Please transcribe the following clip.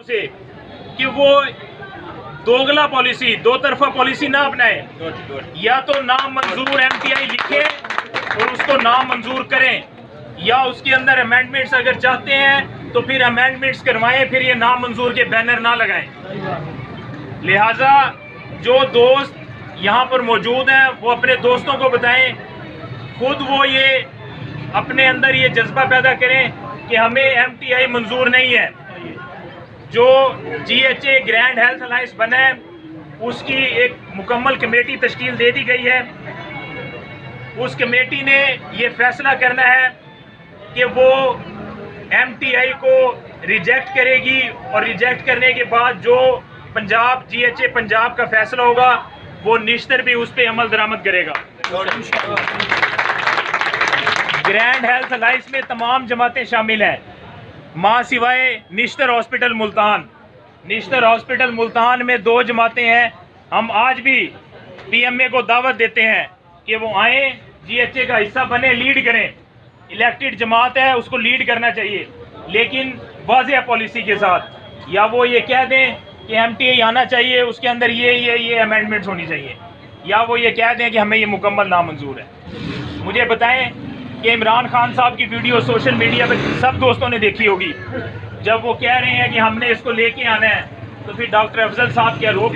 से कि वो दोगला पॉलिसी, दो तरफा पॉलिसी ना अपनाए। या तो नामंजूर एमटीआई लिखे और उसको नामंजूर करें, या उसके अंदर अमेंडमेंट्स अगर चाहते हैं तो फिर अमेंडमेंट्स करवाएं, फिर ये नामंजूर के बैनर ना लगाएं। लिहाजा जो दोस्त यहाँ पर मौजूद हैं वो अपने दोस्तों को बताएं, खुद वो ये अपने अंदर ये जज्बा पैदा करें कि हमें एमटीआई मंजूर नहीं है। जो जीएचए ग्रैंड हेल्थ अलायंस बना है उसकी एक मुकम्मल कमेटी तश्कील दे दी गई है। उस कमेटी ने ये फैसला करना है कि वो एमटीआई को रिजेक्ट करेगी और रिजेक्ट करने के बाद जो पंजाब जीएचए पंजाब का फैसला होगा वो निश्चित भी उस पर अमल दरामद करेगा। ग्रैंड हेल्थ अलायंस में तमाम जमातें शामिल हैं, मां सिवाय निश्तर हॉस्पिटल मुल्तान। निश्तर हॉस्पिटल मुल्तान में 2 जमातें हैं। हम आज भी पीएमए को दावत देते हैं कि वो आए, जीएचए का हिस्सा बने, लीड करें। इलेक्टेड जमात है, उसको लीड करना चाहिए, लेकिन वाज़ेह पॉलिसी के साथ। या वो ये कह दें कि एमटीआई आना चाहिए, उसके अंदर ये अमेंडमेंट्स होनी चाहिए, या वो ये कह दें कि हमें ये मुकम्मल नामंजूर है। मुझे बताएं कि इमरान खान साहब की वीडियो सोशल मीडिया पर सब दोस्तों ने देखी होगी, जब वो कह रहे हैं कि हमने इसको लेके आना है, तो फिर डॉक्टर अफजल साहब क्या रोक